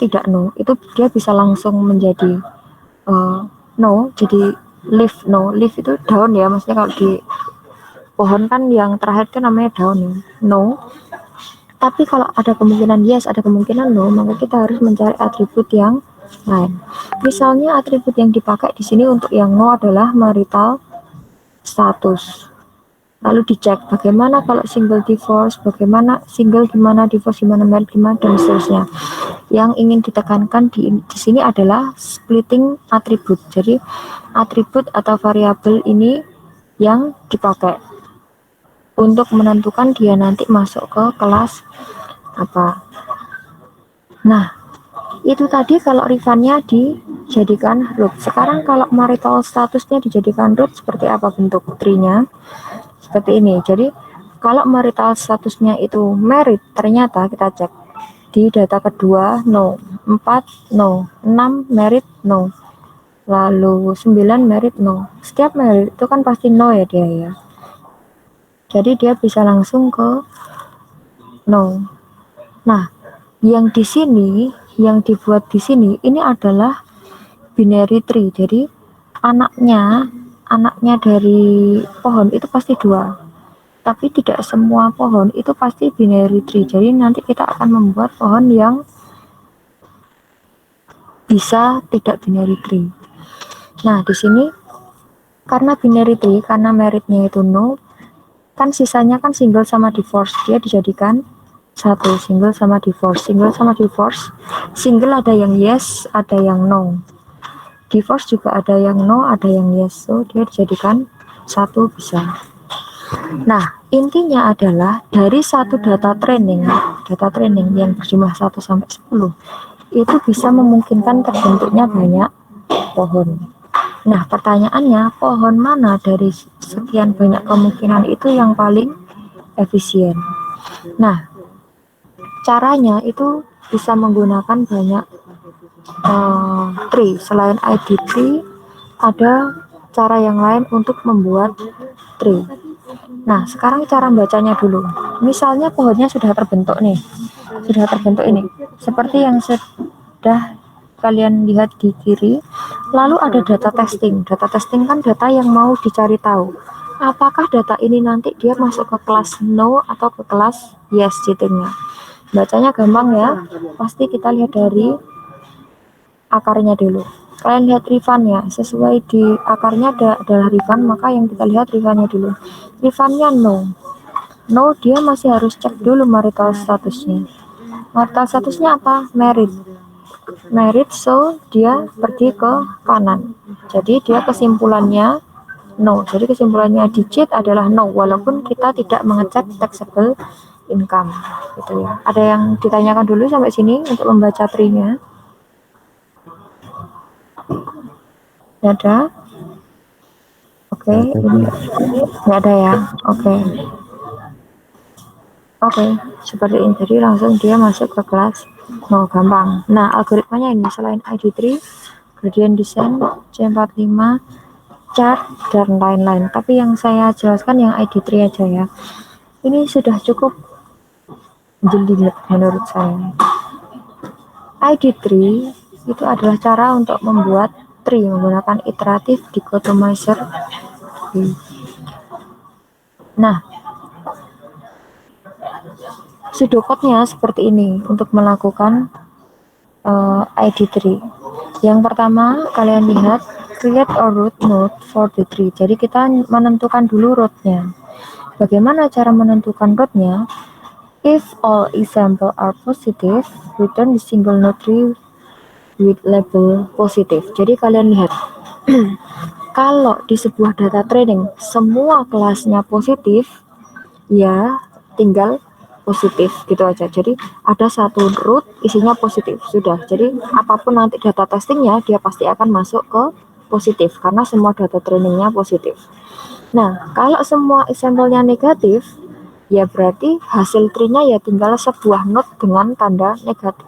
tidak no, itu dia bisa langsung menjadi no, jadi leaf no. Leaf itu daun ya, maksudnya kalau di pohon kan yang terakhir kan namanya daun ya, no. Tapi kalau ada kemungkinan yes, ada kemungkinan no, maka kita harus mencari atribut yang lain. Misalnya atribut yang dipakai di sini untuk yang no adalah marital status. Lalu dicek bagaimana kalau single divorce, bagaimana single gimana, divorce gimana, married gimana, dan seterusnya. Yang ingin ditekankan di sini adalah splitting atribut. Jadi atribut atau variabel ini yang dipakai untuk menentukan dia nanti masuk ke kelas apa. Nah, itu tadi kalau rifannya dijadikan root. Sekarang kalau marital statusnya dijadikan root, seperti apa bentuk tree-nya? Seperti ini. Jadi kalau marital statusnya itu married, ternyata kita cek di data kedua no, 4 no, 6 married no, lalu 9 married no. Setiap married itu kan pasti no ya dia ya. Jadi dia bisa langsung ke no. Nah, yang di sini, yang dibuat di sini ini adalah binary tree. Jadi anaknya dari pohon itu pasti 2. Tapi tidak semua pohon itu pasti binary tree. Jadi nanti kita akan membuat pohon yang bisa tidak binary tree. Nah, di sini karena binary tree, karena meritnya itu no, kan sisanya kan single sama divorce, dia dijadikan satu, single sama divorce. Single sama divorce, single ada yang yes, ada yang no. Divorce juga ada yang no, ada yang yes. So dia dijadikan satu bisa. Nah, intinya adalah dari satu data training yang berjumlah 1 sampai 10 itu bisa memungkinkan terbentuknya banyak pohon. Nah, pertanyaannya, pohon mana dari sekian banyak kemungkinan itu yang paling efisien? Nah, caranya itu bisa menggunakan banyak tree. Selain ID tree, ada cara yang lain untuk membuat tree. Nah, sekarang cara bacanya dulu. Misalnya pohonnya sudah terbentuk nih, ini, seperti yang sudah kalian lihat di kiri. Lalu ada data testing. Data testing kan data yang mau dicari tahu apakah data ini nanti dia masuk ke kelas no atau ke kelas yes cheatingnya. Bacanya gampang ya, pasti kita lihat dari akarnya dulu. Kalian lihat rifannya, sesuai di akarnya adalah rifan, maka yang kita lihat rifannya dulu. Rifannya no, dia masih harus cek dulu marital statusnya. Marital statusnya apa? Married, so dia pergi ke kanan. Jadi dia kesimpulannya no. Jadi kesimpulannya di cheat adalah no, walaupun kita tidak mengecek taxable income gitu ya. Ada yang ditanyakan dulu sampai sini untuk membaca tree-nya? Ada? Oke, nggak ada ya. Oke, seperti ini. Jadi langsung dia masuk ke kelas no, gampang. Nah, algoritmanya ini selain ID3, gradient descent, C45, chart, dan lain-lain. Tapi yang saya jelaskan yang ID3 aja ya. Ini sudah cukup jeli menurut saya. ID3 itu adalah cara untuk membuat tree menggunakan iteratif dichotomizer. Nah, pseudocode-nya seperti ini untuk melakukan ID3. Yang pertama, kalian lihat create a root node for the tree. Jadi kita menentukan dulu root-nya. Bagaimana cara menentukan root-nya? If all example are positive, return the single node tree with label positive. Jadi kalian lihat, kalau di sebuah data training semua kelasnya positif, ya tinggal positif gitu aja. Jadi ada satu root isinya positif, sudah. Jadi apapun nanti data testingnya dia pasti akan masuk ke positif karena semua data trainingnya positif. Nah, kalau semua sampelnya negatif, ya berarti hasil tree-nya ya tinggal sebuah node dengan tanda negatif.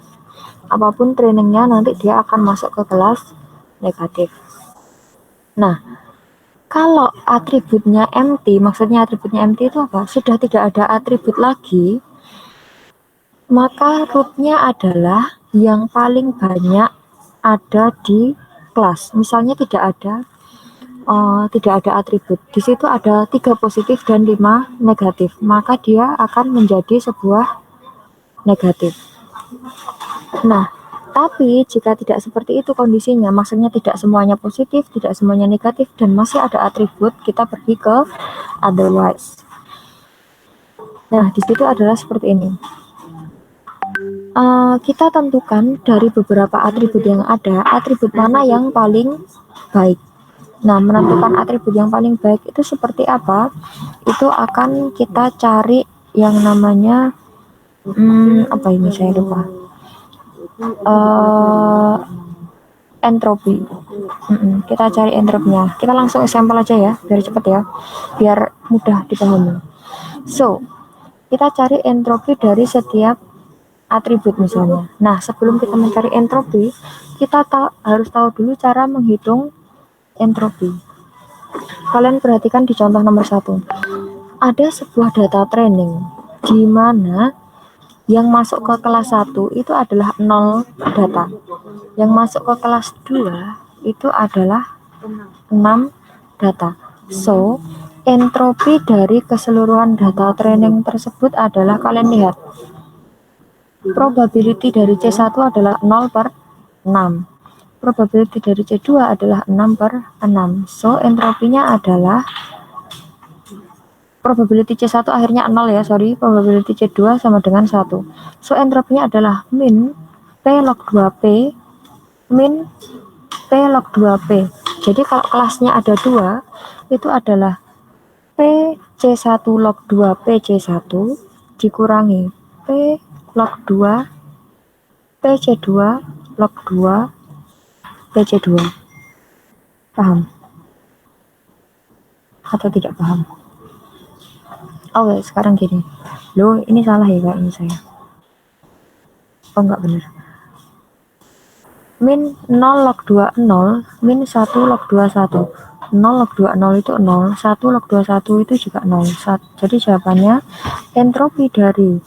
Apapun trainingnya nanti dia akan masuk ke kelas negatif. Nah, kalau atributnya empty, maksudnya atributnya empty itu apa? Sudah tidak ada atribut lagi, maka root-nya adalah yang paling banyak ada di kelas. Misalnya tidak ada atribut. Di situ ada 3 positif dan 5 negatif. Maka dia akan menjadi sebuah negatif. Nah, tapi jika tidak seperti itu kondisinya, maksudnya tidak semuanya positif, tidak semuanya negatif, dan masih ada atribut, kita pergi ke otherwise. Nah, di situ adalah seperti ini. Kita tentukan dari beberapa atribut yang ada, atribut mana yang paling baik. Nah, menentukan atribut yang paling baik itu seperti apa? Itu akan kita cari yang namanya apa ini saya lupa. Entropi. Kita cari entropinya. Kita langsung sampel aja ya, biar cepat ya, biar mudah dipahami. So, kita cari entropi dari setiap atribut misalnya. Nah, sebelum kita mencari entropi, kita harus tahu dulu cara menghitung entropi. Kalian perhatikan di contoh nomor 1. Ada sebuah data training di mana yang masuk ke kelas 1 itu adalah 0 data. Yang masuk ke kelas 2 itu adalah 6 data. So, entropi dari keseluruhan data training tersebut adalah, kalian lihat, probability dari C1 adalah 0 per 6. Probability dari C2 adalah 6 per 6. So, entropinya adalah probability C1 akhirnya 0 ya, sorry. Probability C2 sama dengan 1. So, entropinya adalah min P log 2P min P log 2P. Jadi kalau kelasnya ada 2, itu adalah P C1 log 2 P C1 dikurangi P log 2 P C2 log 2 P C2. Paham? Atau tidak paham? Oke, sekarang gini. Loh, ini salah ya kayaknya saya. Oh, enggak benar. Min 0 log 2 0, min 1 log 2 1. 0 log 2 0 itu 0, 1 log 2 1 itu juga 0. Jadi jawabannya entropi dari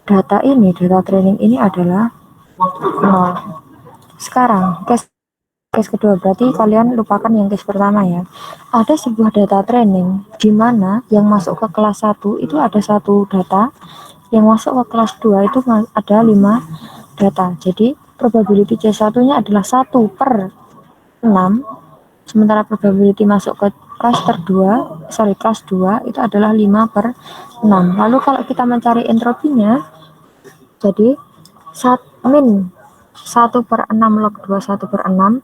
data ini, data training ini adalah 0. Sekarang case kedua, berarti kalian lupakan yang case pertama ya. Ada sebuah data training di mana yang masuk ke kelas 1 itu ada 1 data, yang masuk ke kelas 2 itu ada 5 data. Jadi probability C1-nya adalah 1 per 6, sementara probability masuk ke kelas 2 itu adalah 5 per 6. Lalu kalau kita mencari entropinya, jadi min 1 per 6 log 2 1 per 6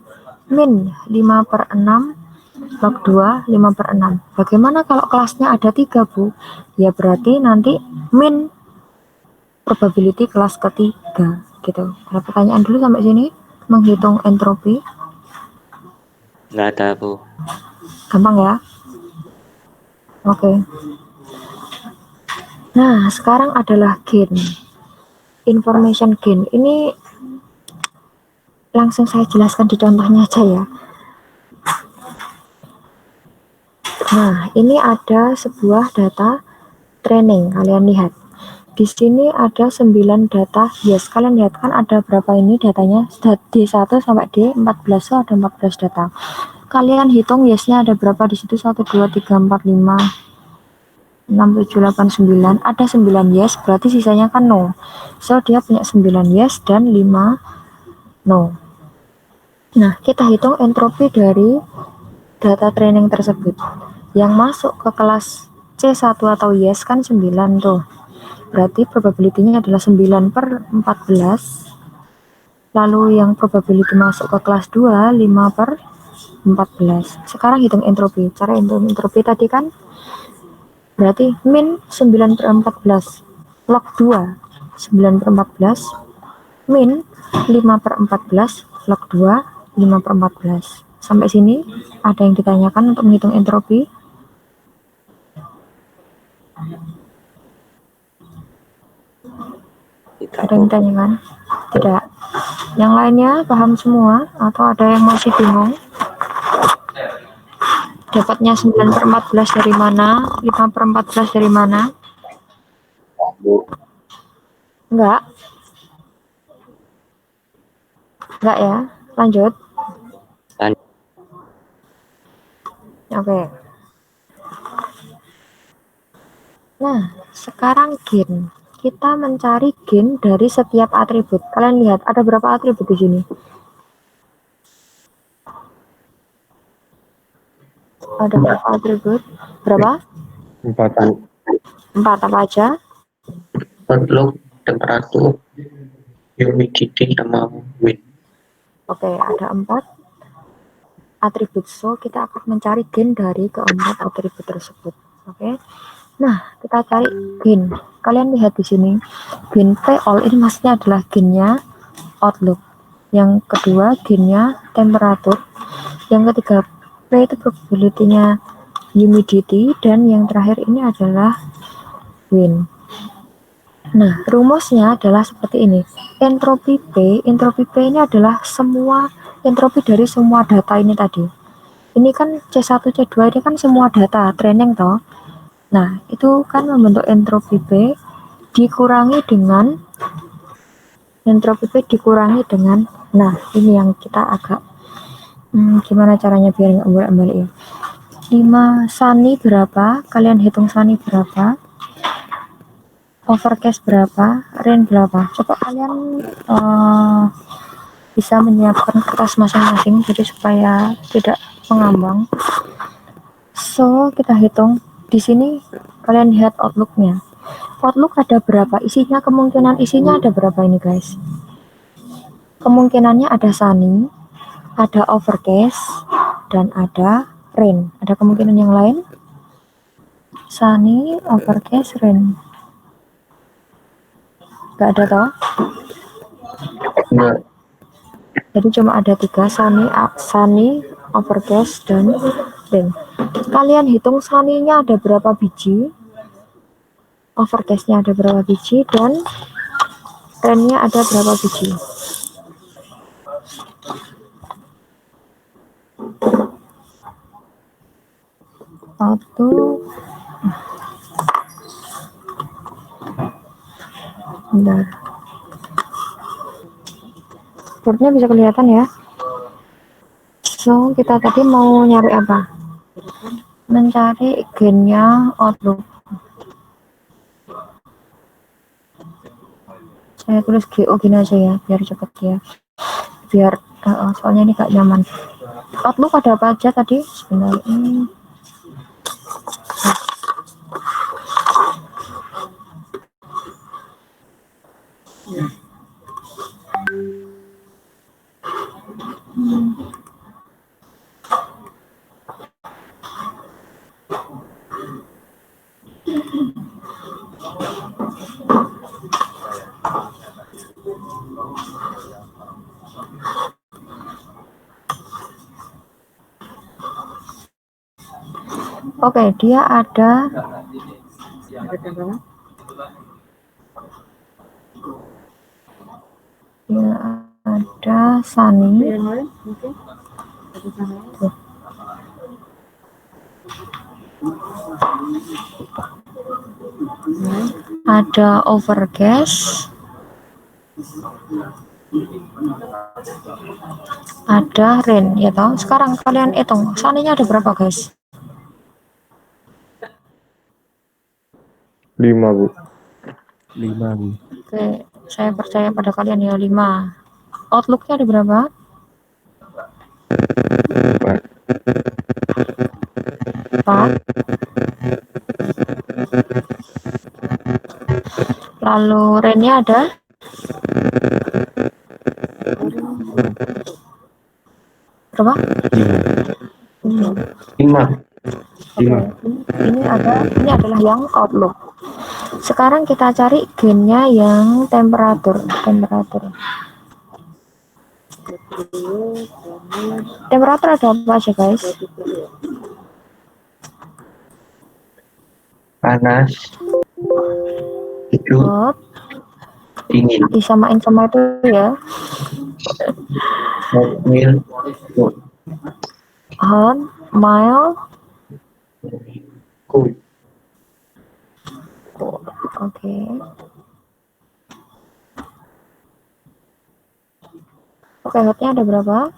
min 5 per 6 log 2 5 per 6. Bagaimana kalau kelasnya ada 3, Bu? Ya berarti nanti min probability kelas ketiga gitu. Ada pertanyaan dulu sampai sini menghitung entropi? Nggak ada, Bu. Gampang ya? Oke. Nah, sekarang adalah gain. Information gain. Ini langsung saya jelaskan di contohnya aja ya. Nah, ini ada sebuah data training. Kalian lihat. Di sini ada 9 data yes. Kalian lihat kan ada berapa ini datanya? D1 sampai D14, so ada 14 data. Kalian hitung yesnya ada berapa di situ? 1 2 3 4 5 6 7 8 9. Ada 9 yes, berarti sisanya kan no. So dia punya 9 yes dan 5 no. Nah, kita hitung entropi dari data training tersebut. Yang masuk ke kelas C1 atau yes kan 9 tuh. Berarti probability-nya adalah 9 per 14. Lalu yang probability masuk ke kelas 2, 5 per 14. Sekarang hitung entropi. Cara hitung entropi tadi kan berarti min 9 per 14 log 2 9 per 14 min 5 per 14 log 2 5 per 14. Sampai sini ada yang ditanyakan untuk menghitung entropi? Ada yang ditanyakan? Tidak. Yang lainnya paham semua atau ada yang masih bingung? Dapatnya 9 per 14 dari mana? 5 per 14 dari mana? Enggak. Enggak ya? Lanjut. Lanjut. Oke. Nah, sekarang gen. Kita mencari gen dari setiap atribut. Kalian lihat, ada berapa atribut di sini? Ada berapa atribut? Berapa? 4. 4 apa aja? Outlook, temperatur, humidity, sama wind. Oke, ada 4 atribut. So, kita akan mencari gen dari keempat atribut tersebut. Oke. Nah, kita cari gen. Kalian lihat di sini. Gen P all ini maksudnya adalah gennya Outlook. Yang kedua gennya temperatur. Yang ketiga P itu probability-nya humidity, dan yang terakhir ini adalah wind. Nah, rumusnya adalah seperti ini. Entropi P ini adalah semua entropi dari semua data ini tadi. Ini kan C1, C2 ini kan semua data training toh. Nah, itu kan membentuk entropi P dikurangi dengan nah, ini yang kita agak gimana caranya biar nggak bolak-balik ya. 5 sani berapa? Kalian hitung sani berapa? Overcast berapa? Rain berapa? Coba kalian bisa menyiapkan kertas masing-masing jadi supaya tidak mengambang. So, kita hitung. Di sini kalian lihat outlooknya. Outlook ada berapa isinya? Kemungkinan isinya ada berapa ini guys? Kemungkinannya ada sunny, ada overcast, dan ada rain. Ada kemungkinan yang lain? Sunny, overcast, rain. Gak ada toh? Enggak. Jadi cuma ada 3, sunny, overcast, dan rain. Kalian hitung sunny-nya ada berapa biji, overcast-nya ada berapa biji, dan rain-nya ada berapa biji. Satu, bentar. Boardnya bisa kelihatan ya. So, kita tadi mau nyari apa? Mencari gennya Outlook. Saya tulis GO gini aja ya, biar cepet ya. Biar soalnya ini gak nyaman. Outlook ada apa aja tadi? Sebentar. Oke, dia ada sunny, ada overcast, ada rain ya toh. Sekarang kalian hitung sunny-nya ada berapa guys? 5, Bu. 5, Bu. Oke, saya percaya pada kalian ya, 5. Outlook-nya ada berapa? 4. Lalu rain-nya ada? Berapa? 5. Ini adalah yang Outlook. Sekarang kita cari gennya yang temperatur. Temperatur ada apa aja guys? Panas, sejuk, Hot, dingin. disamain sama itu ya. Hot, mild, cold. Hot, mild, Cold. Oke. Oke, hotnya ada berapa?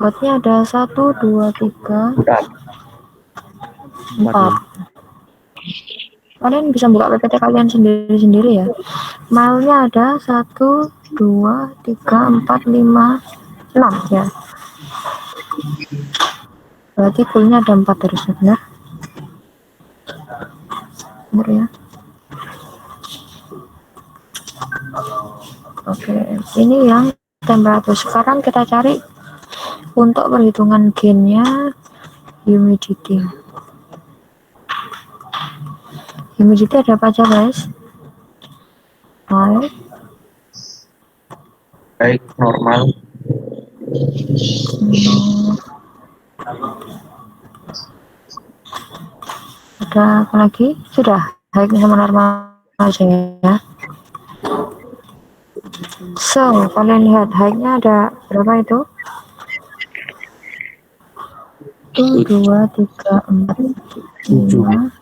Hotnya ada 1, 2, 3, 4. Kalian bisa buka PPT kalian sendiri-sendiri ya. Mile-nya ada 1, 2, 3, 4, 5, 6 ya. Berarti poolnya ada 4 harusnya, benar? Benar ya. Oke, ini yang temperatur. Sekarang kita cari untuk perhitungan gainnya humidity. Humidity ada apa aja guys? High, Baik, normal. ada apa lagi? Sudah, high sama normal aja ya. So, kalian lihat high-nya ada berapa itu? 1, 2, 3, 4, 5.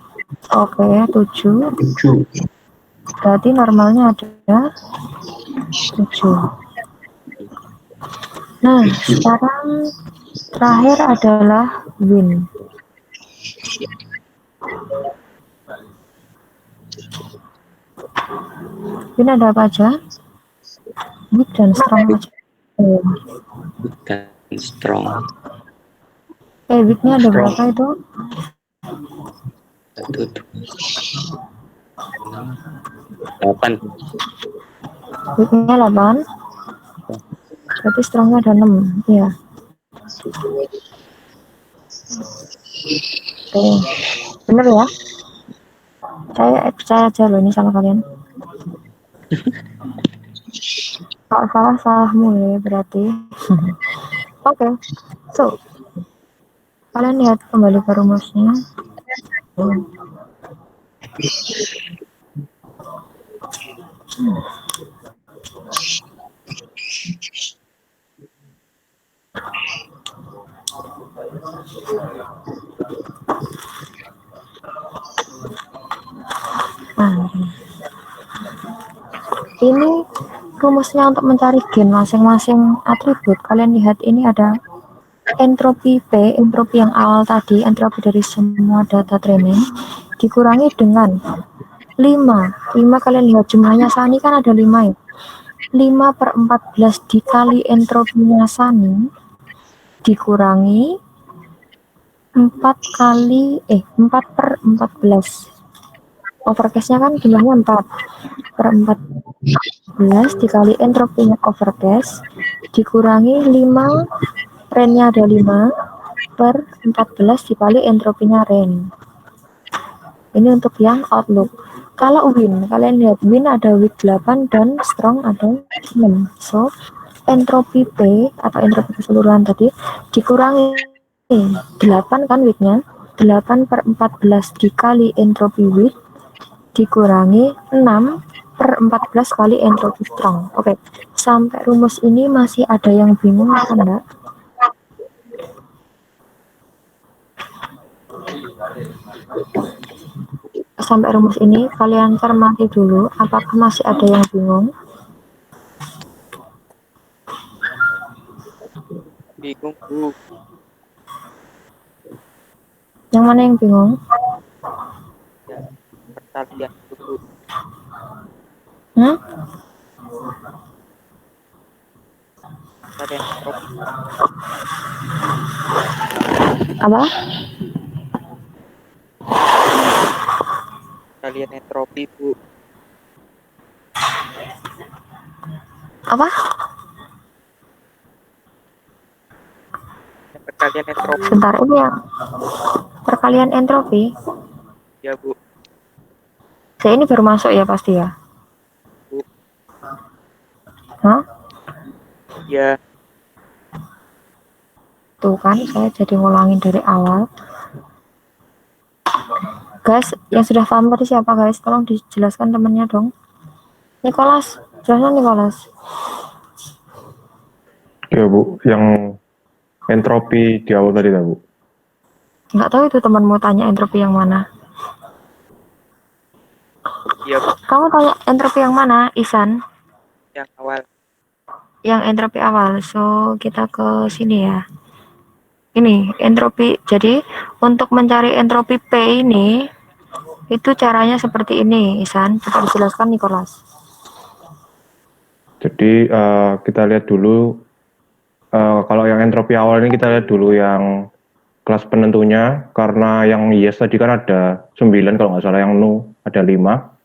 Oke, 7. 7. Berarti normalnya ada 7. Nah, sekarang terakhir adalah wind. Wind ada apa aja? Weak dan strong aja. Bukan strong. Weaknya ada berapa itu? 1, 2, 8. Weaknya 8. Berarti strongnya ada 6. Iya. Oke. Bener ya? Saya percaya aja loh ini sama kalian. Kalau salah, salahmu ya berarti. Oke. So, kalian lihat kembali ke rumusnya. Ini rumusnya untuk mencari gain masing-masing atribut. Kalian lihat ini ada entropi P, entropi yang awal tadi, entropi dari semua data training, dikurangi dengan 5. Kalian lihat jumlahnya Sani kan ada 5 ya. 5/14 dikali entropinya Sani dikurangi 4/14. Overcast-nya kan jumlahnya 4/14 dikali entropinya overcast dikurangi 5, range-nya ada 5/14 dikali entropinya range. Ini untuk yang outlook. Kalau win, kalian lihat win ada weak 8 dan strong ada 6. So, entropi P atau entropi keseluruhan tadi dikurangi 8 kan weaknya, 8/14 dikali entropi weak dikurangi 6/14 kali entropi strong. Oke, sampai rumus ini masih ada yang bingung apa enggak? Sampai rumus ini kalian cermati dulu, apakah masih ada yang bingung? Bingung, Bu. Yang mana yang bingung? Ya, pertalian dulu. Pertalian entropi. Apa? Pertalian entropi, Bu. Apa? Perkalian entropi. Bentar, ini yang perkalian entropi. Ya, Bu. Saya ini baru masuk ya pasti ya? Bu. Hah? Ya. Tuh kan, saya jadi ngulangin dari awal. Guys, yang sudah paham tadi siapa guys? Tolong dijelaskan temennya dong. Nicholas, jelaskan Nicholas. Ya Bu, yang entropi di awal tadi Bu. Nggak tahu itu temanmu tanya entropi yang mana. Iya, Bu. Kamu tanya entropi yang mana, Isan? Yang awal. Yang entropi awal. So, kita ke sini ya. Ini entropi. Jadi, untuk mencari entropi P ini, itu caranya seperti ini, Isan. Coba dijelaskan, Nicholas. Jadi kita lihat dulu kalau yang entropi awal ini kita lihat dulu yang kelas penentunya, karena yang yes tadi kan ada 9 kalau nggak salah, yang no ada 5.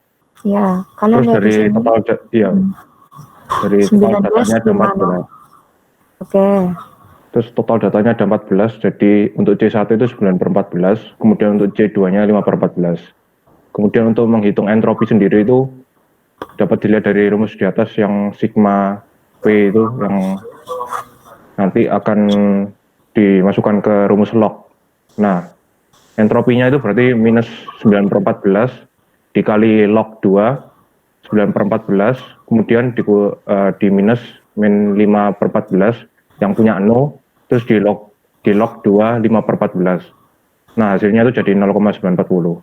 Ya, kalian Terus lihat di dari sini. total iya, dari total 9 datanya ada 5 no. 14. Oke. Terus total datanya ada 14, jadi untuk C1 itu 9/14, kemudian untuk C2-nya 5/14. Kemudian untuk menghitung entropi sendiri itu dapat dilihat dari rumus di atas yang sigma P itu yang nanti akan dimasukkan ke rumus log. Nah, entropinya itu berarti minus 9/14 dikali log 2, 9/14, kemudian di minus min 5/14 yang punya no, terus di log 2 5/14. Nah, hasilnya itu jadi 0,940.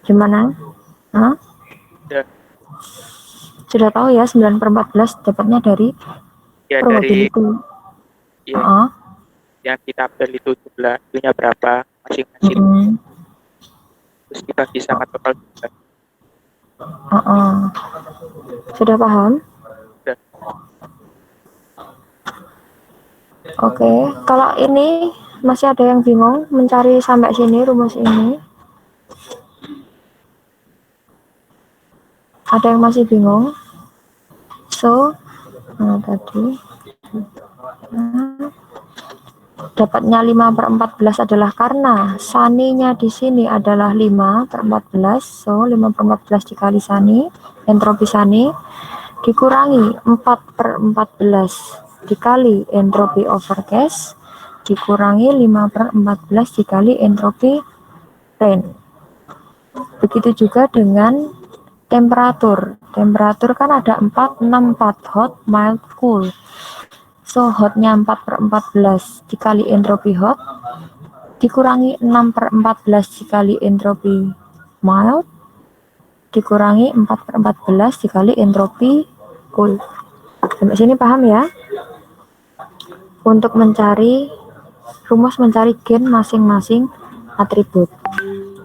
Gimana? Hah? Sudah. Sudah tahu ya, 9/14 dapatnya dari Ya, dari probability. ya, yang kita tabel itu jumlahnya berapa masing-masing. Terus dibagi sama total juga. Sudah paham? Sudah. Oke, kalau ini masih ada yang bingung mencari sampai sini rumus ini? Ada yang masih bingung? So, tadi dapatnya 5/14 adalah karena saninya di sini adalah 5/14. So, 5/14 dikali sani, entropi sani, dikurangi 4/14 dikali entropi overcast, dikurangi 5/14 dikali entropi rain. Begitu juga dengan temperatur. Temperatur kan ada 4, 6, 4, hot, mild, cool. So, hotnya 4/14 dikali entropi hot, dikurangi 6/14 dikali entropi mild, dikurangi 4/14 dikali entropi cool. Sampai sini paham ya? Untuk mencari rumus mencari gen masing-masing atribut.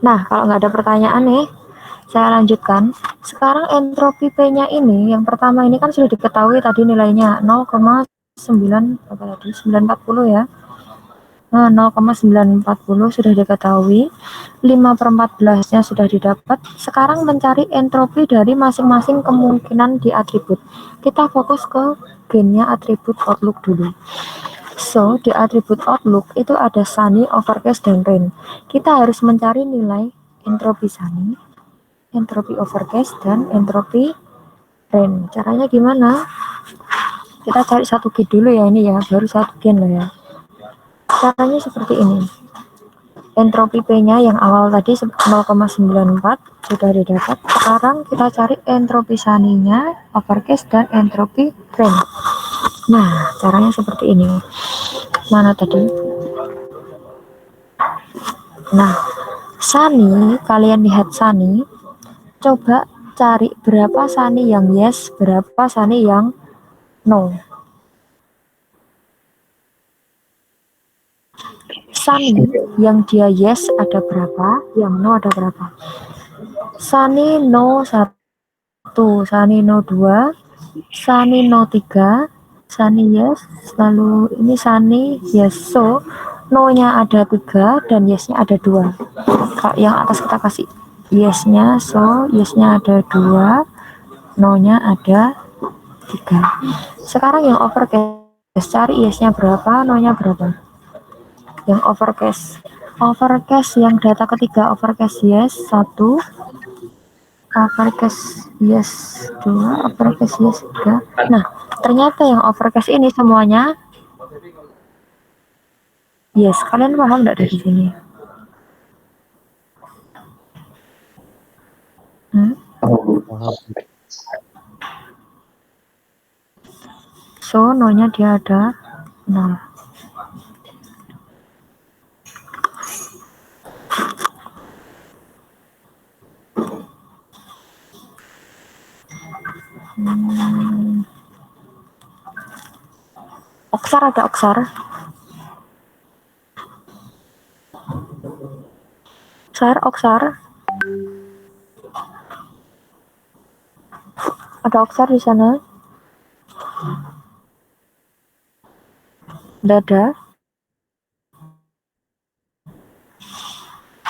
Nah, kalau nggak ada pertanyaan nih, saya lanjutkan. Sekarang entropi P-nya ini, yang pertama ini kan sudah diketahui tadi nilainya 0,940 ya. Nah, 0,940 sudah diketahui, 5/14-nya sudah didapat. Sekarang mencari entropi dari masing-masing kemungkinan di atribut. Kita fokus ke gennya atribut outlook dulu. So, di atribut outlook itu ada sunny, overcast, dan rain. Kita harus mencari nilai entropi sunny, entropi overcast, dan entropi rain. Caranya gimana? Kita cari satu gen dulu ya, ini ya, baru satu gen loh ya. Caranya seperti ini. Entropi P-nya yang awal tadi 0,94 sudah didapat. Sekarang kita cari entropi sunny-nya, overcast, dan entropi rain. Nah, caranya seperti ini. Mana tadi? Nah, sunny, kalian lihat sunny, coba cari berapa sunny yang yes, berapa sunny yang no. Sunny yang dia yes ada berapa, yang no ada berapa. Sunny no 1, sunny no 2, sunny no 3, sunny yes, lalu ini sunny yes. So, no-nya ada 3 dan yes-nya ada 2. Yang atas kita kasih yes-nya, so yes-nya ada 2, no-nya ada 3. Sekarang yang overcast, cari yes-nya berapa, no-nya berapa. Yang overcast yang data ketiga, overcast yes 1, overcast yes 2, overcast yes 3. Nah, ternyata yang overcast ini semuanya yes. Kalian paham nggak dari sini? So, no-nya dia ada 0. Oksar, ada oksar. Oksar. Ada oksar di sana. Dada.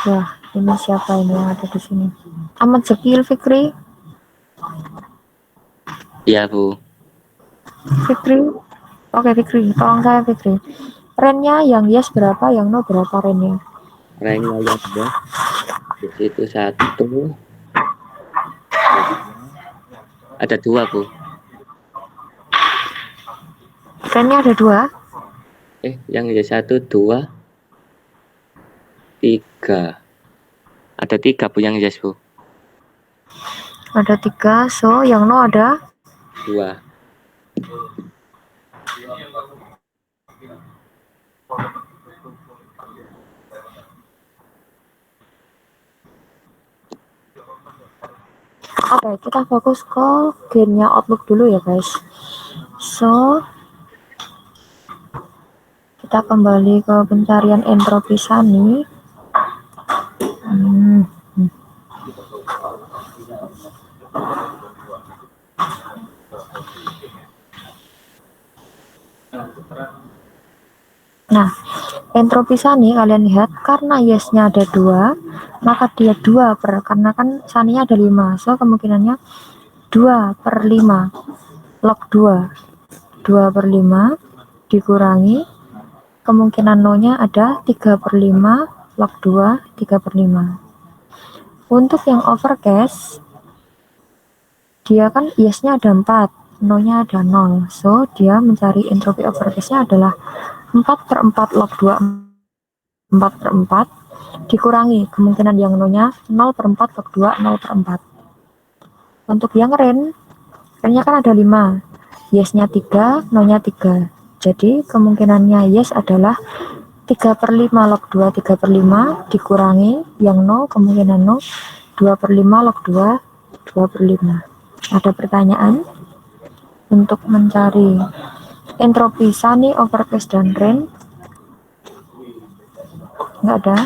Wah, ini siapa ini yang ada di sini? Ahmad Zakil Fikri. Iya, Bu. Fikri. Oke, Fikri. Tolong saya, Fikri. Range-nya yang yes berapa, yang no berapa range-nya? Rank-nya yang ada di situ 1, ada 2, Bu. Range-nya ada 2. Yang yes 1, 2, 3. Ada 3, Bu, yang yes, Bu. Ada 3, so yang no ada 2. Oke, kita fokus ke gennya Outlook dulu ya guys. So kita kembali ke pencarian entropi Sani. Nah, entropi Sani kalian lihat karena yes-nya ada 2, maka dia 2 per, karena kan Sani-nya ada 5, so kemungkinannya 2/5 log 2 per 5 dikurangi kemungkinan no-nya ada 3/5 log 2 3/5. Untuk yang overcast dia kan yes-nya ada 4, no-nya ada 0, so dia mencari entropi overcast-nya adalah 4/4 log 2 4/4 dikurangi kemungkinan yang no-nya 0/4 log 2 0/4. Untuk yang range-nya kan ada 5, yes-nya 3, no-nya 3, jadi kemungkinannya yes adalah 3/5 log 2 3/5 dikurangi yang no, kemungkinan no 2/5 log 2 2/5. Ada pertanyaan untuk mencari entropi Sani, overcast, dan range? Nggak ada?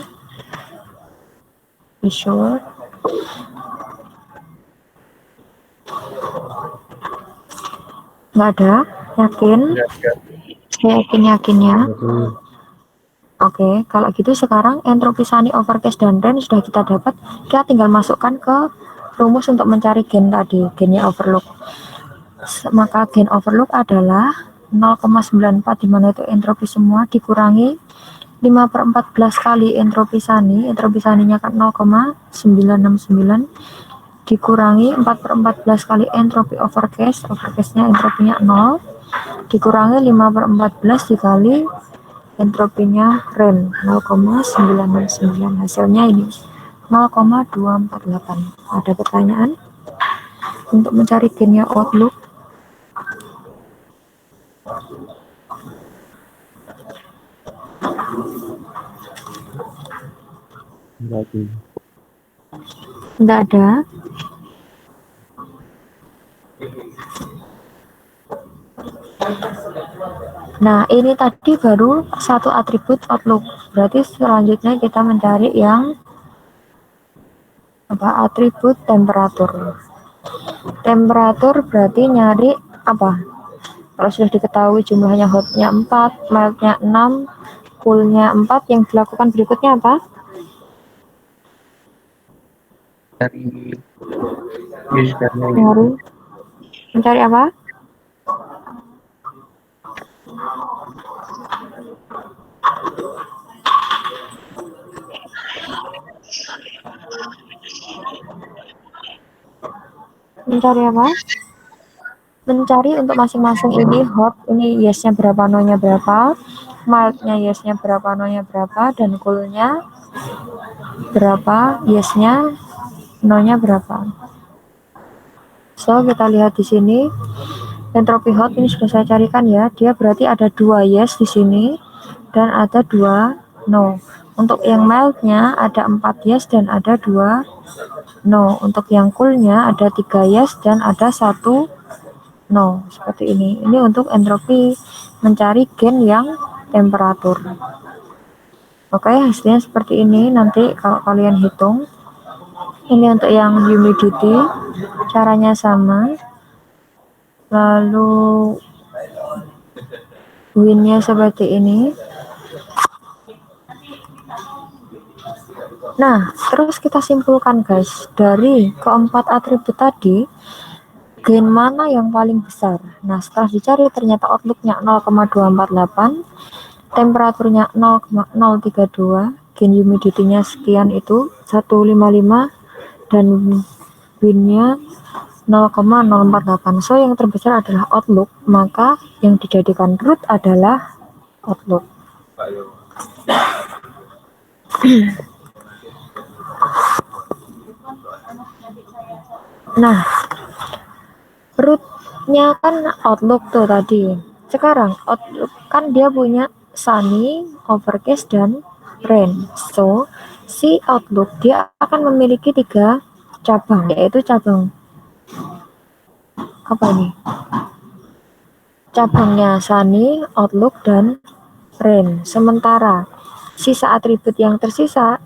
Be sure. Nggak ada? Yakin? Yakin ya? Oke, kalau gitu sekarang entropi Sani, overcast, dan range sudah kita dapat. Kita tinggal masukkan ke rumus untuk mencari gen tadi, gennya overlook. Maka gen overlook adalah 0,94, dimana itu entropi semua, dikurangi 5/14 kali entropi Sani. Entropi Saninya kan 0,969 dikurangi 4/14 kali entropi overcast. Overcastnya entropinya 0 dikurangi 5/14 dikali entropinya range 0,969. Hasilnya ini 0,248. Ada pertanyaan untuk mencari gennya outlook? Tidak ada. Nah, ini tadi baru satu atribut outlook. Berarti selanjutnya kita mencari yang atribut temperatur. Temperatur berarti nyari apa? Kalau sudah diketahui jumlahnya hotnya 4, mildnya 6, coolnya 4, yang dilakukan berikutnya apa? Mencari apa? Mencari apa? Mencari untuk masing-masing ini hot, ini yes-nya berapa, no-nya berapa, mildnya yes-nya berapa, no-nya berapa, dan coolnya berapa, yes-nya, no-nya berapa. So, kita lihat di sini entropi hot ini sudah saya carikan ya, dia berarti ada 2 yes di sini dan ada 2 no. Untuk yang mildnya ada 4 yes dan ada 2 no. Untuk yang coolnya ada 3 yes dan ada 1 no, seperti ini. Ini untuk entropi mencari gen yang temperatur. Oke, hasilnya seperti ini. Nanti kalau kalian hitung, ini untuk yang humidity, caranya sama. Lalu windnya seperti ini. Nah, terus kita simpulkan guys, dari keempat atribut tadi, gen mana yang paling besar? Nah, setelah dicari ternyata outlooknya 0,248, temperaturnya 0,032, gen humidity-nya sekian itu 155, dan windnya 0,048. So, yang terbesar adalah outlook, maka yang dijadikan root adalah outlook. Nah, rootnya kan outlook tuh tadi. Sekarang outlook kan dia punya sunny, overcast, dan rain. So, si outlook dia akan memiliki 3 cabang, yaitu cabang apa ini? Cabangnya sunny, outlook, dan rain. Sementara sisa atribut yang tersisa,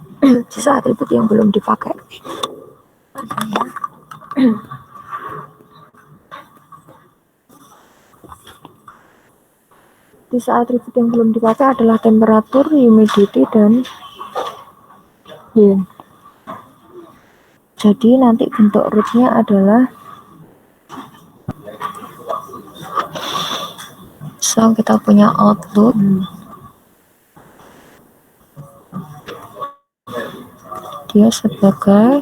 sisa atribut yang belum dipakai. Sisa atribut yang belum dipakai adalah temperatur, humidity, dan wind. Jadi nanti bentuk rootnya adalah, so kita punya outlook, dia sebagai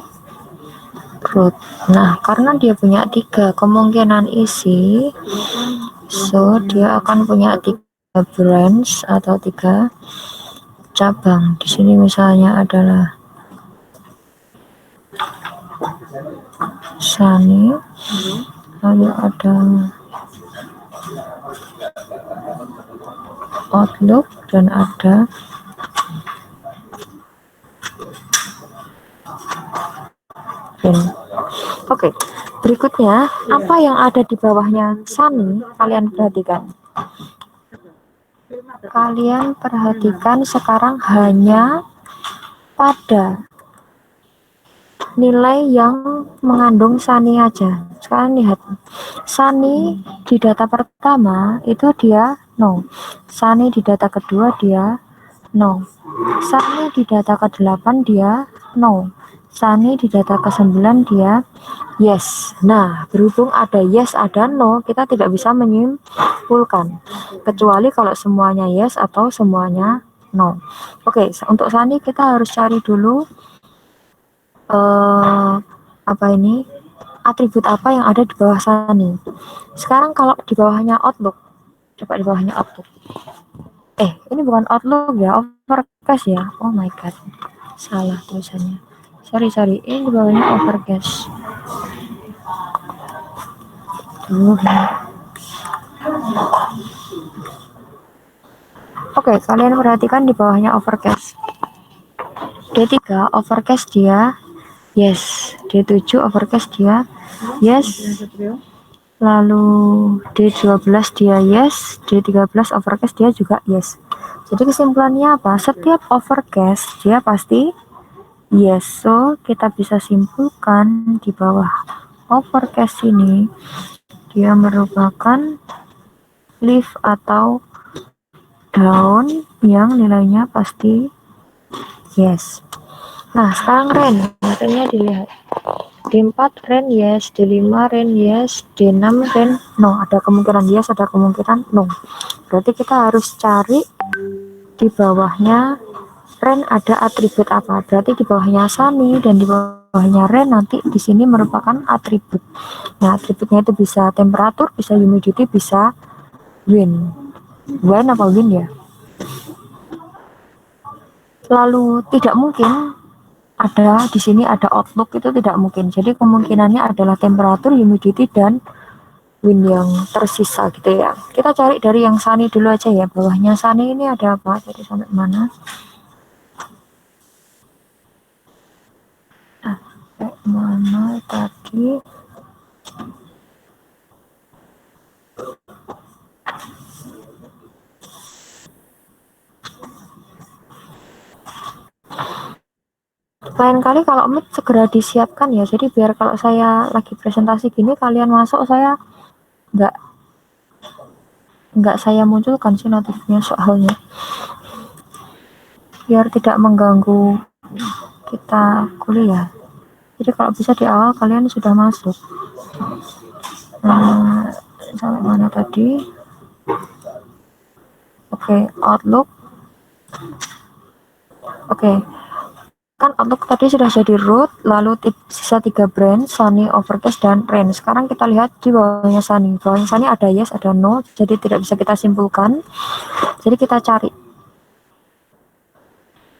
root. Nah, karena dia punya 3 kemungkinan isi, so dia akan punya 3 branch atau 3 cabang. Di sini misalnya adalah sunny, lalu ada outlook, dan ada rain. Oke, berikutnya apa yang ada di bawahnya sunny? Kalian perhatikan. Kalian perhatikan sekarang hanya pada nilai yang mengandung sunny aja. Sekarang lihat, sunny di data pertama itu dia no, sunny di data kedua dia no, sunny di data ke-8 dia no, sunny di data ke-9 dia yes. Nah, berhubung ada yes ada no, kita tidak bisa menyimpulkan kecuali kalau semuanya yes atau semuanya no. Oke, untuk sunny kita harus cari dulu apa ini, atribut apa yang ada di bawah sunny. Sekarang kalau di bawahnya outlook, coba di bawahnya outlook, ini bukan outlook ya, overcast ya. Oh my god, salah tulisannya, sorry, ini di bawahnya overcast. Oke, kalian perhatikan di bawahnya overcast. D3 overcast dia yes, D7 overcast dia yes, lalu D12 dia yes, D13 overcast dia juga yes. Jadi kesimpulannya apa? Setiap overcast dia pasti yes. So kita bisa simpulkan di bawah overcast ini dia merupakan leaf atau daun yang nilainya pasti yes. Nah, sekarang rain, makanya dilihat. D4 rain yes, D5 rain yes, D6 rain no. Ada kemungkinan yes, ada kemungkinan no. Berarti kita harus cari di bawahnya rain ada atribut apa. Berarti di bawahnya sunny dan di bawahnya rain nanti di sini merupakan atribut. Nah, atributnya itu bisa temperatur, bisa humidity, bisa wind. Wind apa wind ya? Lalu tidak mungkin ada di sini ada outlook, itu tidak mungkin. Jadi kemungkinannya adalah temperatur, humidity, dan wind yang tersisa gitu ya. Kita cari dari yang sunny dulu aja ya. Bawahnya sunny ini ada apa? Jadi sampai mana? Sampai mana tadi? lain kali kalau mic segera disiapkan ya, jadi biar kalau saya lagi presentasi gini kalian masuk, saya nggak saya munculkan sih notifnya, soalnya biar tidak mengganggu kita kuliah. Jadi kalau bisa di awal kalian sudah masuk. Sampai mana tadi? Oke, Outlook. Oke, kan Outlook tadi sudah jadi root, lalu sisa 3 brand, Sunny, Overcast, dan Rain. Sekarang kita lihat di bawahnya Sunny. Bawahnya Sunny ada yes, ada no, jadi tidak bisa kita simpulkan. Jadi kita cari.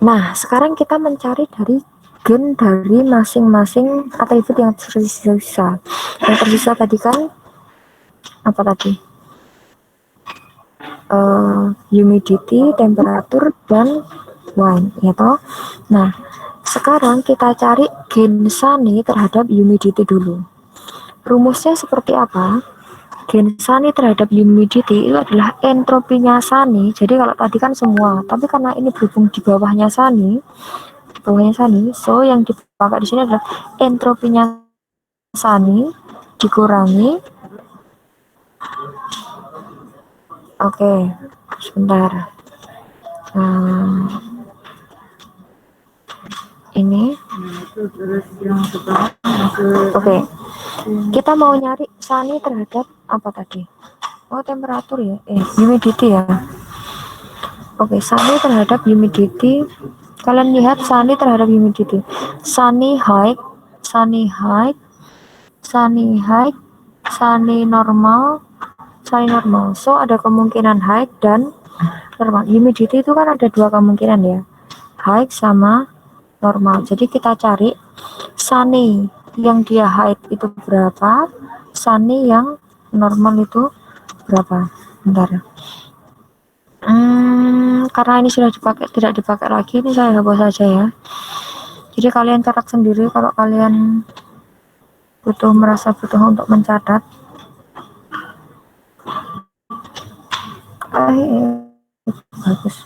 Nah, sekarang kita mencari dari gen dari masing-masing atribut yang tersisa. Yang tersisa tadi kan apa tadi? Humidity, temperatur, dan wine, ya toh. Nah, sekarang kita cari gen Sunny terhadap humidity dulu. Rumusnya seperti apa? Gen Sunny terhadap humidity itu adalah entropinya Sunny. Jadi kalau tadi kan semua, tapi karena ini berhubung di bawahnya Sunny, so yang dipakai di sini adalah entropinya Sunny dikurangi. Oke, sebentar. Ini. Oke. Kita mau nyari Sunny terhadap apa tadi? Oh, temperatur ya. Humidity ya. Oke, Sunny terhadap humidity. Kalian lihat Sunny terhadap humidity. Sunny high, Sunny high, Sunny high, Sunny normal, Sunny normal. So ada kemungkinan high dan normal. Humidity itu kan ada 2 kemungkinan ya. High sama normal. Jadi kita cari Sunny yang dia high itu berapa, Sunny yang normal itu berapa. Bentar. Karena ini sudah tidak dipakai lagi, ini saya hapus saja ya. Jadi kalian catat sendiri kalau kalian merasa butuh untuk mencatat. Bagus.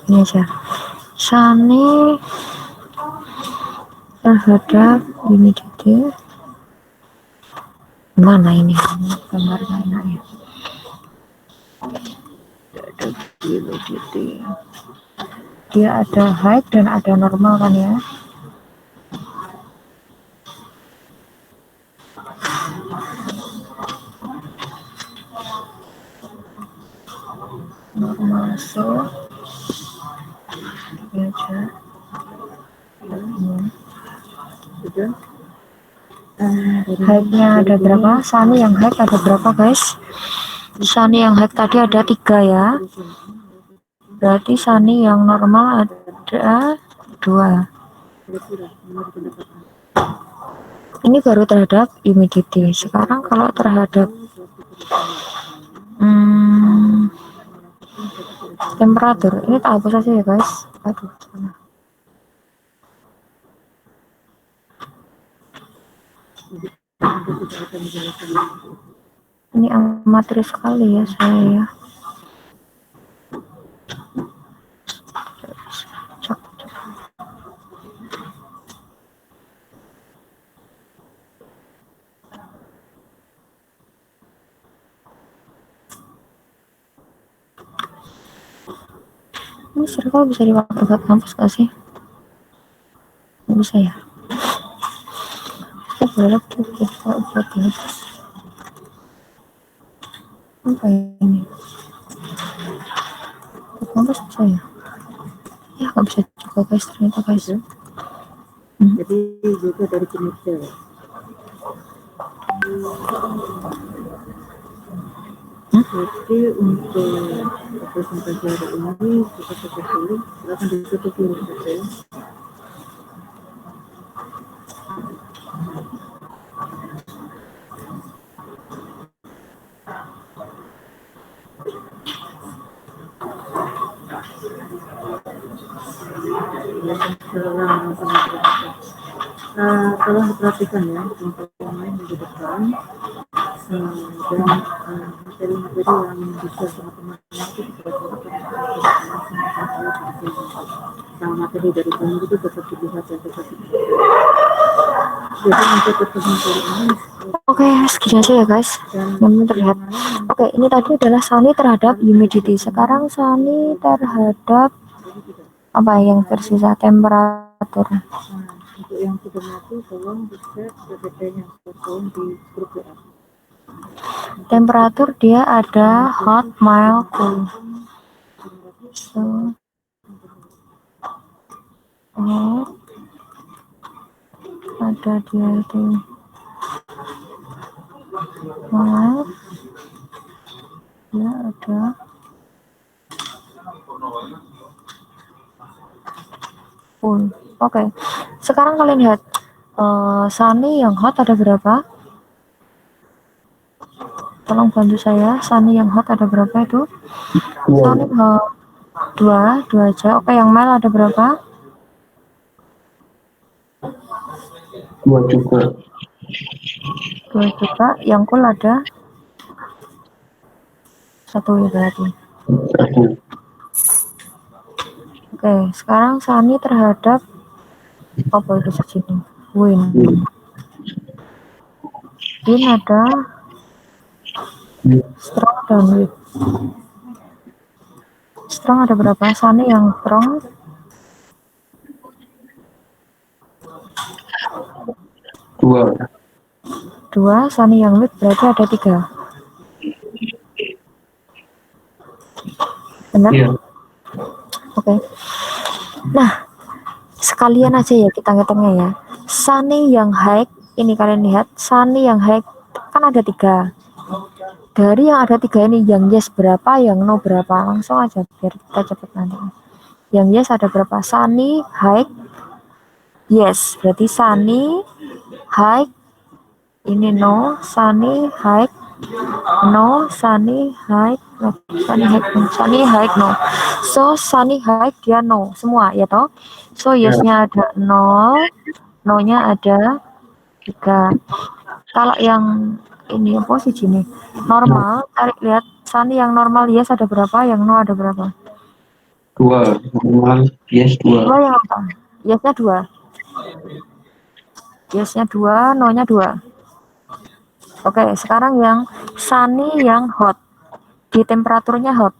Ini aja. Sunny terhadap humidity. Mana ini gambarnya enak ya? Ada humidity. Dia ada high dan ada normal kan ya? Normal, so aja. High-nya ada berapa? Sunny yang high ada berapa guys? Sunny yang high tadi ada 3 ya. Berarti Sunny yang normal ada 2. Ini baru terhadap humidity. Sekarang kalau terhadap temperatur, ini tak hapus aja ya guys. Aduh, salah. Ini amatir sekali ya saya ya. Ini circle bisa dipakai buat kampus gak sih? Bisa ya? Kita boleh tuh kalau buat kampus. Apa ini? Buat kampus bisa ya? Ya gak bisa juga guys, ternyata guys. Jadi juga dari kinerja. Jadi untuk presentasi hari ini kita cukup dulu, silakan ditutup dulu saja. secara matematika. Tolong diperhatikan ya kelompok yang lain di depan, dan materi-materi yang bisa sama teman-teman itu diperhatikan sama materi dari kamu itu tetap dilihat dan tetap dilihat. Jadi untuk pertemuan kali ini Oke, segini aja ya guys. Yang terlihat. Oke, ini tadi adalah Sunny terhadap humidity. Sekarang Sunny terhadap apa yang tersisa temperatur. untuk yang sudah mati tolong di-share PPT-nya tolong di grup WA. Temperatur dia ada hot, mild, cool. So, ada dia itu mild, dia ada cool. Oke, sekarang kalian lihat Sunny yang hot ada berapa? Tolong bantu saya. Sunny yang hot ada berapa itu? Sunny hot 2 aja. Oke, yang mild ada berapa? 2 juga. 2 juga. Yang cool ada 1 ya berarti. 1. Oke, sekarang Sunny terhadap apa itu segini? Wind. Wind ada strong dan weak. Strong ada berapa? Sunny yang strong 2, Sunny yang weak berarti ada 3. Benar? Iya. Oke. Nah, sekalian aja ya kita ngitungnya ya. Sunny yang high, ini kalian lihat, Sunny yang high kan ada 3. Dari yang ada 3 ini, yang yes berapa, yang no berapa? Langsung aja biar kita cepet nanti. Yang yes ada berapa? Sunny high yes, berarti Sunny high ini no, Sunny high no, Sunny high no, Sunny high no, Sunny high no. So Sunny high dia no semua ya toh. So yes-nya ada 0, no-nya ada 3. Kalau yang ini posisi nih normal, tarik lihat Sunny yang normal yes ada berapa, yang no ada berapa? 2. Normal yes 2. 2 yang apa? Yes-nya 2. Yes-nya 2, no-nya 2. Oke, sekarang yang Sunny yang hot. Di temperaturnya hot.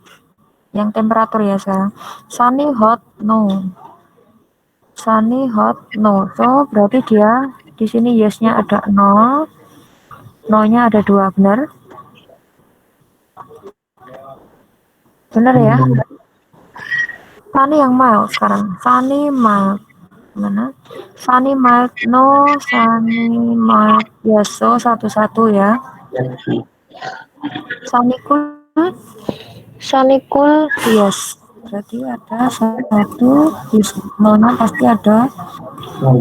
Yang temperatur ya sekarang. Sunny hot no. Sunny hot no. So, berarti dia di sini yes-nya ada 0. No-nya ada 2, benar? Benar ya? Sunny yang mild sekarang. Sunny mild. Mana? Sunny mild no, Sunny mild yes. So, satu-satu ya. Sunny cool yes. Berarti ada 1, yes. No-nya pasti ada 0.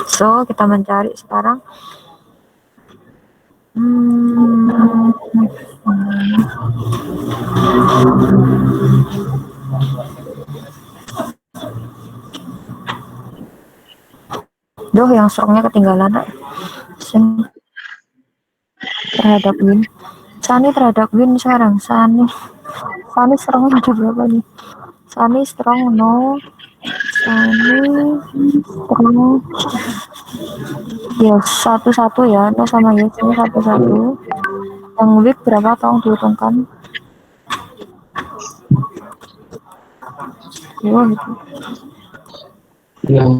So, kita mencari sekarang. Duh, yang strongnya ketinggalan. Terhadap win. Sunny terhadap win sekarang. Sunny strong ada berapa nih? Sunny strong no. Sunny strong yes, satu-satu ya. No sama yes ini satu-satu. Yang weak berapa? Tolong dihitungkan. Wah, gitu.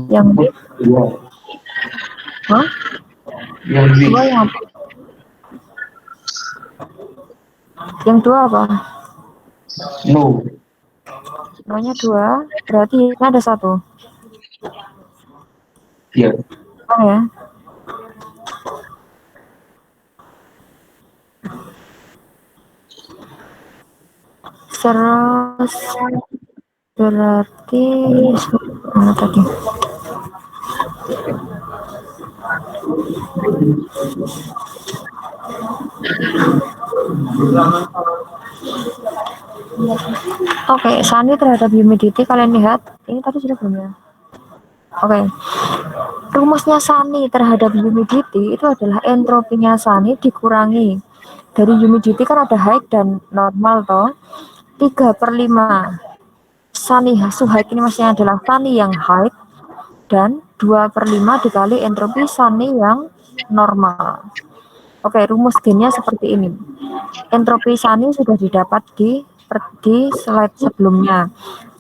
Yang weak. Hah? Yang weak. 2 yang apa? Yang 2 apa? No. No-nya 2, berarti ini ada 1. Iya. Oh ya. Terus berarti mana tadi? Oke, Sunny terhadap humidity kalian lihat, ini tadi sudah belum ya? Oke, rumusnya Sunny terhadap humidity itu adalah entropinya Sunny dikurangi dari humidity kan ada high dan normal toh, 3/5 Sunny high ini maksudnya adalah Sunny yang high dan 2/5 dikali entropi Sunny yang normal. Oke, rumus gennya seperti ini. Entropi Sunny sudah didapat di slide sebelumnya.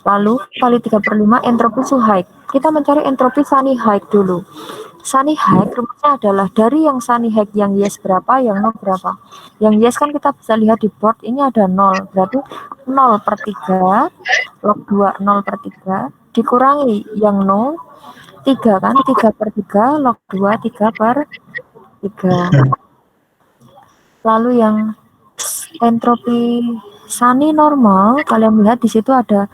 Lalu kali 3/5 entropi Suhaik. Kita mencari entropi Sunny High dulu. Sunny High rumusnya adalah dari yang Sunny High yang yes berapa, yang no berapa. Yang yes kan kita bisa lihat di board ini ada 0. Berarti 0/3 log 2 0/3 dikurangi yang no 3 kan, 3/3 log 2 3/3. Lalu yang entropi Sunny normal, kalian lihat di situ ada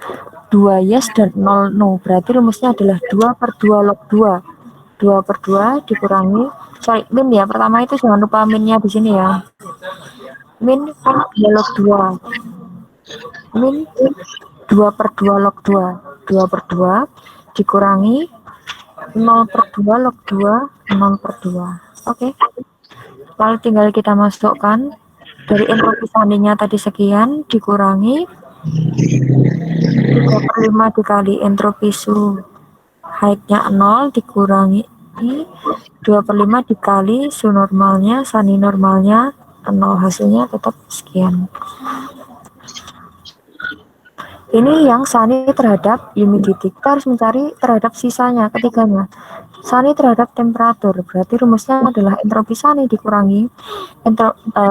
2 yes dan 0 no. Berarti rumusnya adalah 2/2 log 2. 2/2 dikurangi, sorry, min ya, pertama itu jangan lupa minnya di sini ya. Min log 2. Min 2/2 log 2. 2/2 dikurangi 0/2 log 2, 0/2. Oke. Lalu tinggal kita masukkan dari entropi Sunny-nya tadi sekian dikurangi 3/5 dikali entropi High-nya 0 dikurangi 2/5 dikali normalnya Sunny normalnya 0, hasilnya tetap sekian. Ini yang Sunny terhadap humidity. Kita harus mencari terhadap sisanya, ketiganya. Sunny terhadap temperatur, berarti rumusnya adalah entropi Sunny dikurangi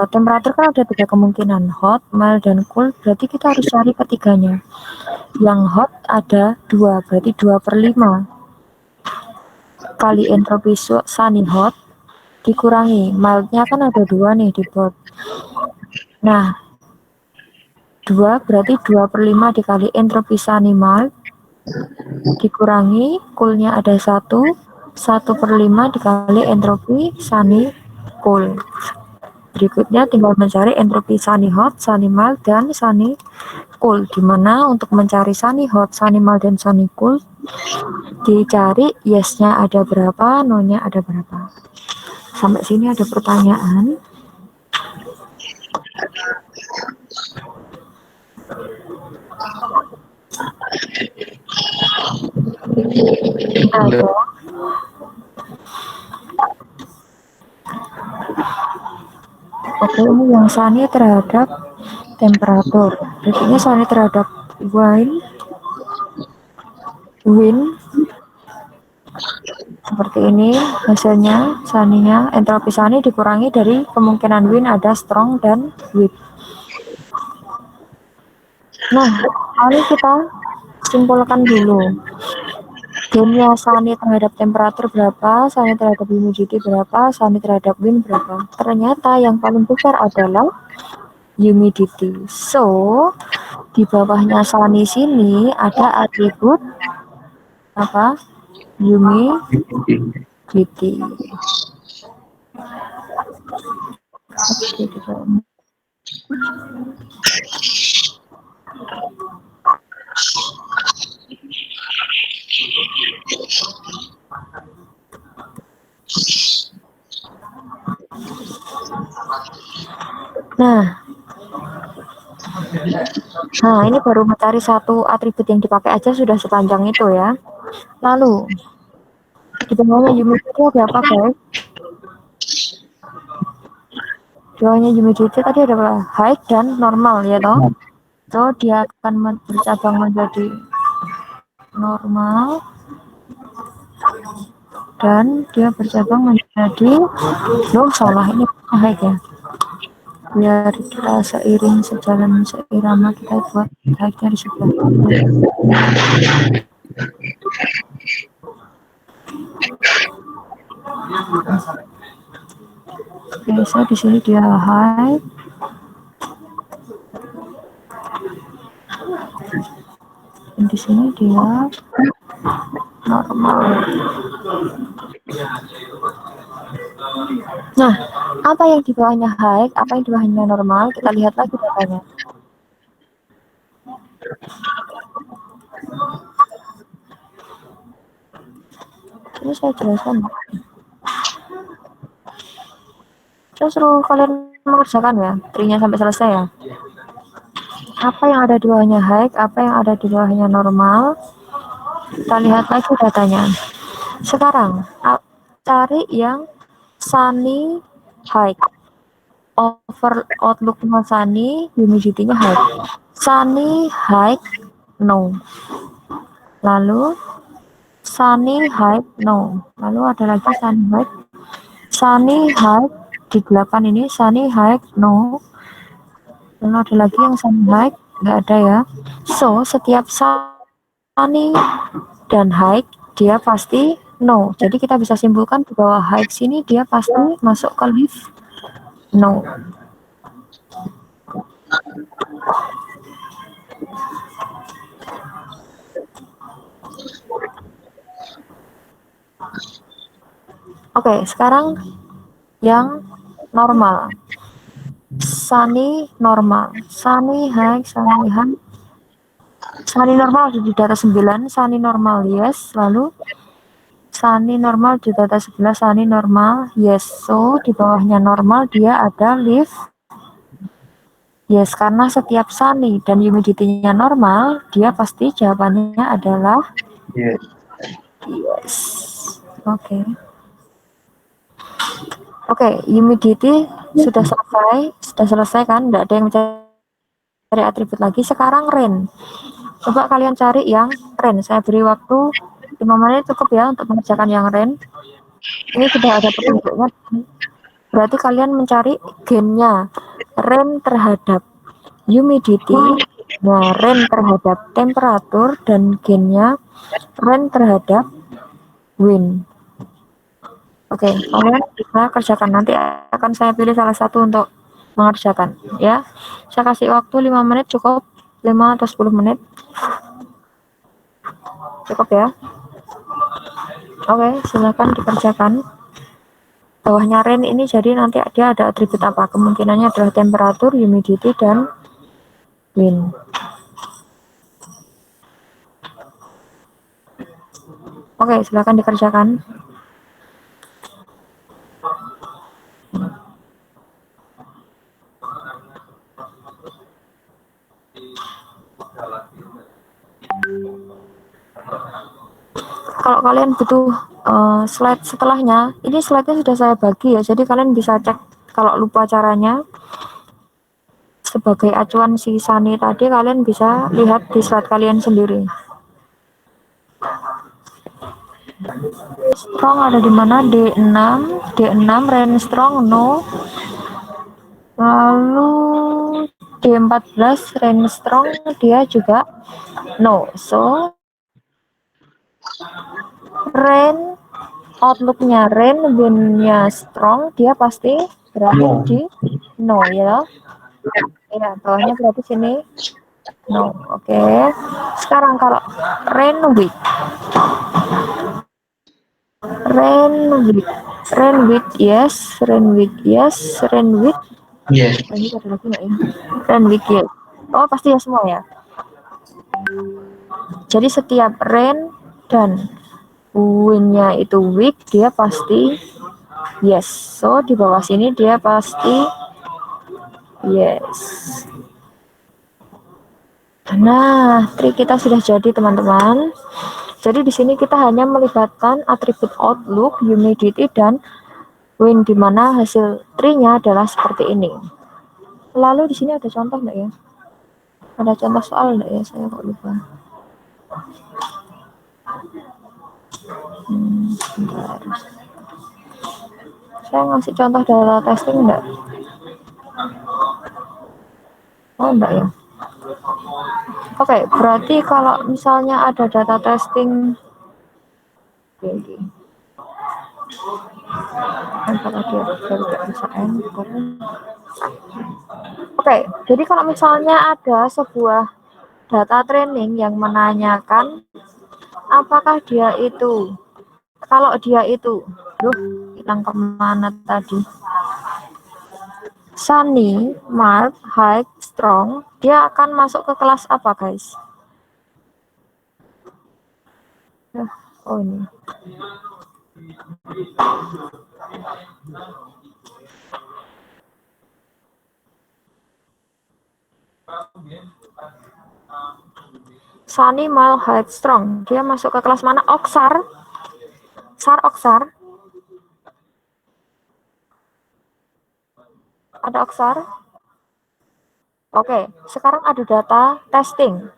temperatur kan ada 3 kemungkinan, hot, mild, dan cool, berarti kita harus cari ketiganya. Yang hot ada 2, berarti 2/5 kali entropi Sunny hot dikurangi mildnya kan ada 2 nih di board. Nah, 2 berarti 2/5 dikali entropi Sunny mild dikurangi coolnya ada 1/5 dikali entropi Sunny cool. Berikutnya tinggal mencari entropi Sunny hot, Sunny mild, dan Sunny cool. Dimana untuk mencari Sunny hot, Sunny mild, dan Sunny cool dicari yes-nya ada berapa, no-nya ada berapa. Sampai sini ada pertanyaan? Ada. Oke, ini yang Sunny terhadap temperatur. Berikutnya Sunny terhadap wind. Seperti ini hasilnya Sunny-nya, entropi Sunny dikurangi dari kemungkinan wind ada strong dan weak. Nah, mari kita simpulkan dulu. Gennya Sunny terhadap temperatur berapa, Sunny terhadap humidity berapa, Sunny terhadap wind berapa. Ternyata yang paling besar adalah humidity. So, di bawahnya Sunny sini ada atribut apa? Humidity. Nah, ini baru mencari satu atribut yang dipakai aja sudah sepanjang itu ya. Lalu, di bawahnya humidity ada apa guys? Di bawahnya humidity tadi ada apa? High dan normal ya toh? So, dia akan bercabang menjadi normal dan dia bercabang menjadi salah, ini high ya. Biar kita seiring sejalan seirama kita buat high-nya di sebelah kanan. Oke, so di sini dia high. Dan di sini dia normal. Nah, apa yang di bawahnya high, apa yang di bawahnya normal, kita lihat lagi datanya. Ini saya jelaskan. Saya suruh kalian mengerjakan ya, trinya sampai selesai ya. Apa yang ada di bawahnya high, apa yang ada di bawahnya normal. Kita lihat lagi datanya. Sekarang cari yang sunny high. Over outlook-nya sunny, humidity-nya high. Sunny high no. Lalu sunny high no. Lalu ada lagi sunny high. Sunny high di 8 ini sunny high no. Lalu ada lagi yang sunny high, nggak ada ya. So setiap sunny dan high dia pasti no. Jadi kita bisa simpulkan di bawah high sini dia pasti masuk ke leaf no. Oke, sekarang yang normal. Sunny normal. Sunny high, sunny high. Sunny normal di data 9, sunny normal yes. Lalu sunny normal di data 11, sunny normal yes. So di bawahnya normal dia ada leaf yes, karena setiap sunny dan humidity-nya normal, dia pasti jawabannya adalah Yes. yes. Oke. Oke, humidity sudah selesai kan? Tidak ada yang mencari atribut lagi. Sekarang rain. Coba kalian cari yang rain. Saya beri waktu 5 menit cukup ya untuk mengerjakan yang rain. Ini sudah ada petunjuknya. Berarti kalian mencari gennya rain terhadap humidity, nah rain terhadap temperatur, dan gennya rain terhadap wind. Oke, kalian bisa kerjakan. Nanti akan saya pilih salah satu untuk mengerjakan ya. Saya kasih waktu 5 menit cukup, 5 atau 10 menit cukup ya. Oke, silakan dikerjakan. Bawahnya rain ini jadi nanti dia ada atribut apa? Kemungkinannya adalah temperatur, humidity, dan wind. Oke, silakan dikerjakan. Kalau kalian butuh slide setelahnya, ini slide-nya sudah saya bagi ya, jadi kalian bisa cek kalau lupa caranya. Sebagai acuan si Sunny tadi, kalian bisa lihat di slide kalian sendiri. Strong ada di mana? D6 rain strong no. Lalu D14 rain strong dia juga no. So rain outlook-nya rain, wind-nya strong, dia pasti berada No. di no ya. Ya, bawahnya berarti sini no. Oke. Sekarang kalau rain with yes, rain with yes. Yes. Ini ada lagi nggak ya? Rain with yes. Oh, pasti ya semua ya. Jadi setiap rain dan wind-nya itu weak, dia pasti yes. So di bawah sini dia pasti yes. Nah, trik kita sudah jadi teman-teman. Jadi di sini kita hanya melibatkan atribut outlook, humidity, dan wind, di mana hasil trinya adalah seperti ini. Lalu di sini ada contoh enggak ya? Ada contoh soal enggak ya? Saya kok lupa. Bentar. Saya ngasih contoh data testing enggak? Oh enggak ya? Oke, berarti kalau misalnya ada data testing Oke, jadi kalau misalnya ada sebuah data training yang menanyakan apakah dia itu, kalau dia itu, hilang kemana tadi? Sunny, mild, high, strong, dia akan masuk ke kelas apa, guys? Oh ini. Sunny, mild, high, strong, dia masuk ke kelas mana? Oxar. Oxar. Ada Oxar? Oke, sekarang ada data testing.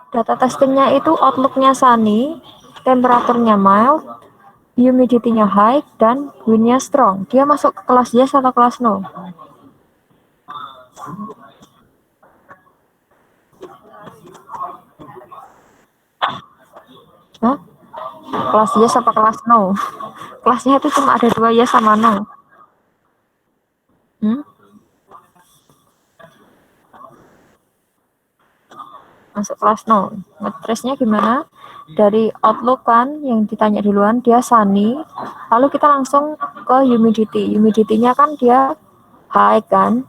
Data testingnya itu outlook-nya sunny, temperaturnya mild, humidity-nya high, dan wind-nya strong. Dia masuk ke kelas yes atau kelas no? Hah? Kelas yes apa kelas no? Kelasnya itu cuma ada 2, yes sama no. Masuk kelas no. Ngetrace-nya gimana? Dari outlook kan yang ditanya duluan dia sunny, lalu kita langsung ke humidity. Humidity-nya kan dia high kan,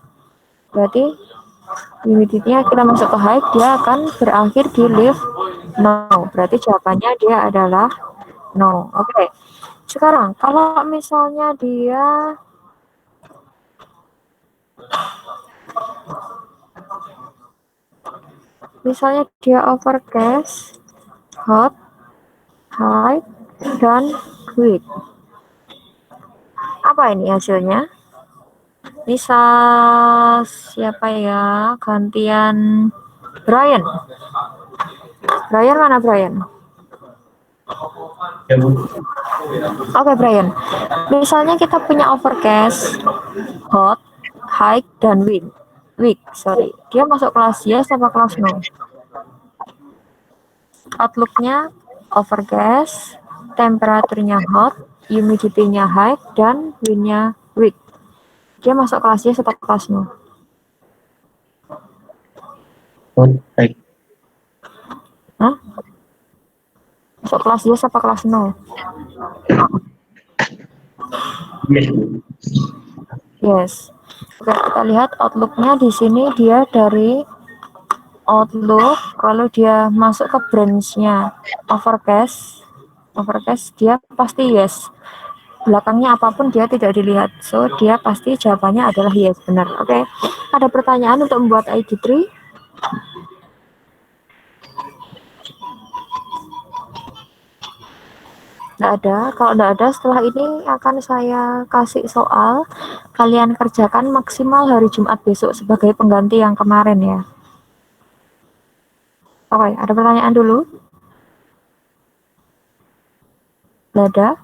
berarti humidity-nya kita masuk ke high, dia akan berakhir di leave no. Berarti jawabannya dia adalah no. Oke. Sekarang kalau misalnya dia overcast, hot, high, dan quick. Apa ini hasilnya? Bisa siapa ya? Gantian Brian. Brian mana Brian? Ya, Bu. Oke, Brian. Misalnya kita punya overcast, hot, high, dan weak. Sorry. Dia masuk kelas yes apa kelas no? Outlook-nya overcast, temperaturnya hot, humidity-nya high, dan wind-nya weak. Dia masuk kelas yes atau kelas no? Baik. Hah? Masuk kelas yes apa kelas no? Yes, Bu. Yes. Oke, kita lihat outlook-nya di sini dia dari outlook, kalau dia masuk ke branch-nya overcast dia pasti yes. Belakangnya apapun dia tidak dilihat. So, dia pasti jawabannya adalah yes, benar. Oke. Ada pertanyaan untuk membuat ID3? Nggak ada. Kalau nggak ada, setelah ini akan saya kasih soal. Kalian kerjakan maksimal hari Jumat besok sebagai pengganti yang kemarin ya. Oke, ada pertanyaan dulu? Nggak ada.